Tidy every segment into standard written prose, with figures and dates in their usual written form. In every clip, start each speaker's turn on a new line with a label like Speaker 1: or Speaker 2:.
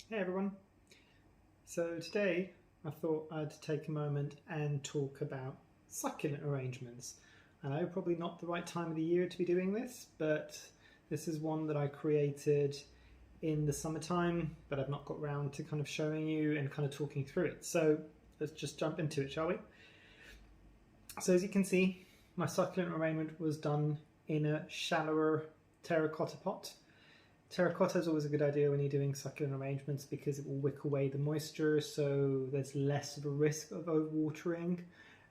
Speaker 1: Hey everyone. So today I thought I'd take a moment and talk about succulent arrangements. I know probably not the right time of the year to be doing this, but this is one that I created in the summertime, but I've not got round to kind of showing you and kind of talking through it. So let's just jump into it, shall we? So as you can see, my succulent arrangement was done in a shallower terracotta pot. Terracotta is always a good idea when you're doing succulent arrangements because it will wick away the moisture, so there's less of a risk of overwatering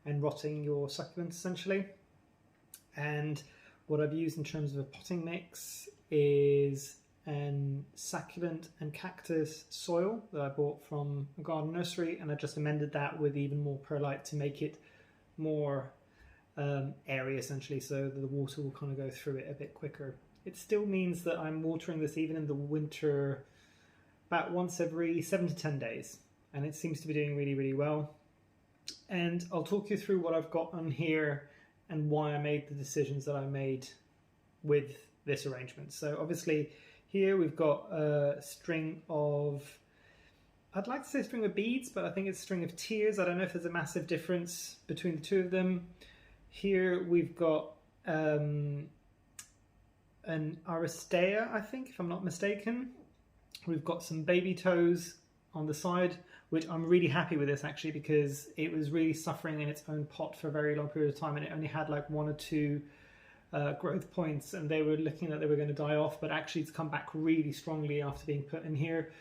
Speaker 1: and rotting your succulent essentially. And what I've used in terms of a potting mix is an succulent and cactus soil that I bought from a garden nursery, and I just amended that with even more perlite to make it more airy essentially, so that the water will kind of go through it a bit quicker. It still means that I'm watering this even in the winter about once every 7 to 10 days, and it seems to be doing really, really well. And I'll talk you through what I've got on here and why I made the decisions that I made with this arrangement. So obviously here we've got a string of, I'd like to say string of beads, but I think it's a string of tears. I don't know if there's a massive difference between the two of them. Here we've got an Aristea, I think, if I'm not mistaken. We've got some baby toes on the side, which I'm really happy with this actually, because it was really suffering in its own pot for a very long period of time, and it only had like 1 or 2 growth points, and they were looking like they were going to die off, but actually it's come back really strongly after being put in here.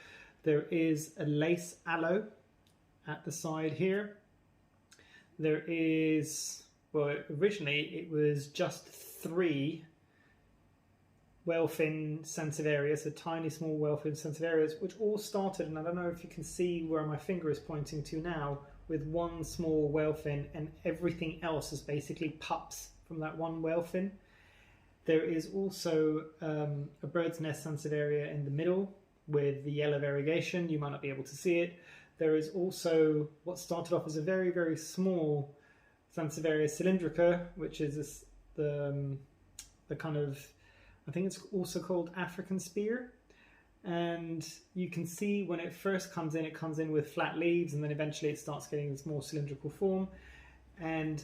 Speaker 1: There is a lace aloe at the side here. There is, well, originally it was just 3 wellfin Sansevieria, so tiny small wellfin Sansevierias, which all started, and I don't know if you can see where my finger is pointing to now, with 1 small wellfin, and everything else is basically pups from that 1 wellfin. There is also a bird's nest Sansevieria in the middle with the yellow variegation. You might not be able to see it. There is also what started off as a very, very small Sansevieria cylindrica, which is the kind of, I think it's also called African spear. And you can see when it first comes in, it comes in with flat leaves, and then eventually it starts getting this more cylindrical form. And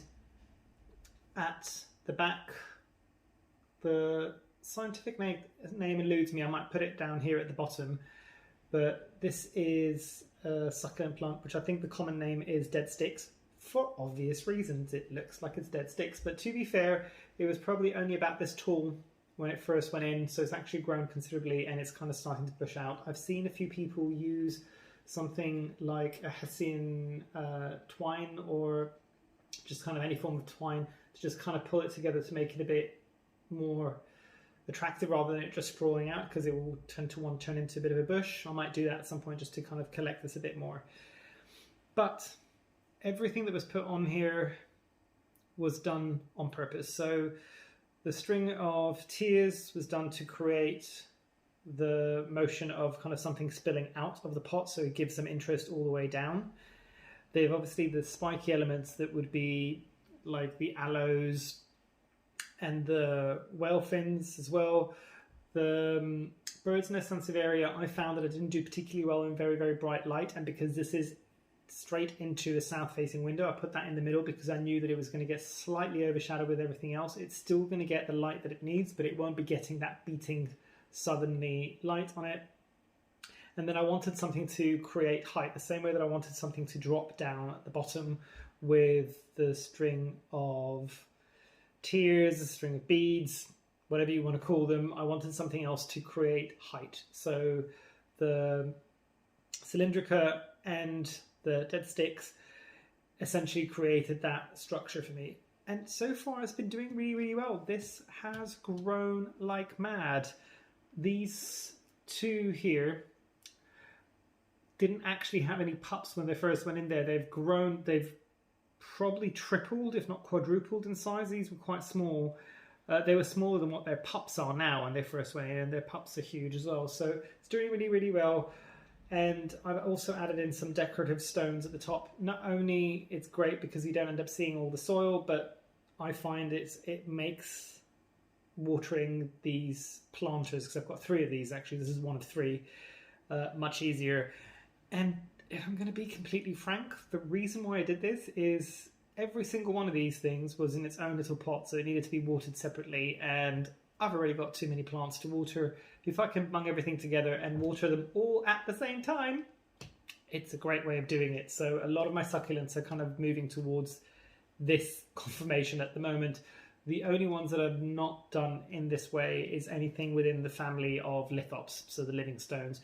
Speaker 1: at the back, the scientific name eludes me. I might put it down here at the bottom. But this is a succulent plant, which I think the common name is dead sticks. For obvious reasons, it looks like it's dead sticks. But to be fair, it was probably only about this tall when it first went in, so it's actually grown considerably and it's kind of starting to push out. I've seen a few people use something like a Hessian twine, or just kind of any form of twine, to just kind of pull it together to make it a bit more attractive rather than it just sprawling out, because it will tend to want to turn into a bit of a bush. I might do that at some point just to kind of collect this a bit more. But everything that was put on here was done on purpose. So the string of tears was done to create the motion of kind of something spilling out of the pot, so it gives some interest all the way down. They've obviously the spiky elements that would be like the aloes and the wellfins as well. The bird's nest Sansevieria, I found that it didn't do particularly well in very, very bright light, and because this is straight into a south-facing window, I put that in the middle because I knew that it was going to get slightly overshadowed with everything else. It's still going to get the light that it needs, but it won't be getting that beating southerly light on it. And then I wanted something to create height, the same way that I wanted something to drop down at the bottom with the string of tears, a string of beads, whatever you want to call them. I wanted something else to create height. So the cylindrica and the dead sticks essentially created that structure for me. And so far it's been doing really, really well. This has grown like mad. These 2 here didn't actually have any pups when they first went in there. They've grown, they've probably tripled, if not quadrupled in size. These were quite small. They were smaller than what their pups are now when they first went in, and their pups are huge as well. So it's doing really, really well. And I've also added in some decorative stones at the top. Not only it's great because you don't end up seeing all the soil, but I find it makes watering these planters, because I've got 3 of these actually, this is one of 3, much easier. And if I'm going to be completely frank, the reason why I did this is every single one of these things was in its own little pot, so it needed to be watered separately, and I've already got too many plants to water. If I can bung everything together and water them all at the same time, it's a great way of doing it. So a lot of my succulents are kind of moving towards this conformation at the moment. The only ones that I've not done in this way is anything within the family of lithops, so the living stones,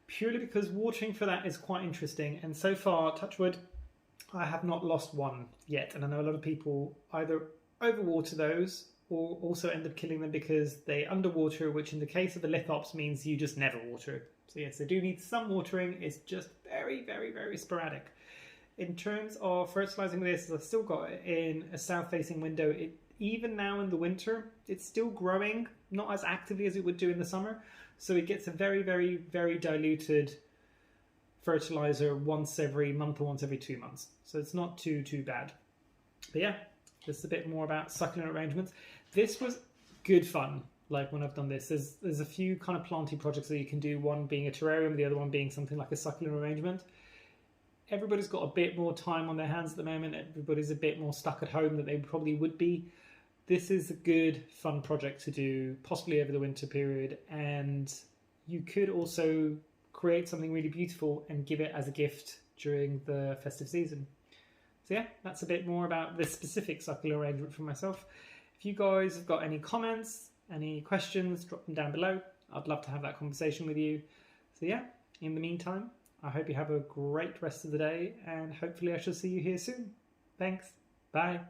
Speaker 1: purely because watering for that is quite interesting. And so far, touch wood, I have not lost one yet. And I know a lot of people either overwater those or also end up killing them because they underwater, which in the case of the lithops means you just never water. So yes, they do need some watering. It's just very, very, very sporadic. In terms of fertilizing this, I've still got it in a south-facing window. Even now in the winter, it's still growing, not as actively as it would do in the summer. So it gets a very, very, very diluted fertilizer once every month or once every 2 months. So it's not too bad. But yeah, just a bit more about succulent arrangements. This was good fun. Like when I've done this, there's a few kind of planting projects that you can do. One being a terrarium, the other one being something like a succulent arrangement. Everybody's got a bit more time on their hands at the moment. Everybody's a bit more stuck at home than they probably would be. This is a good, fun project to do, possibly over the winter period. And you could also create something really beautiful and give it as a gift during the festive season. So yeah, that's a bit more about this specific succulent arrangement for myself. If you guys have got any comments, any questions, drop them down below. I'd love to have that conversation with you. So yeah, in the meantime, I hope you have a great rest of the day, and hopefully I shall see you here soon. Thanks. Bye.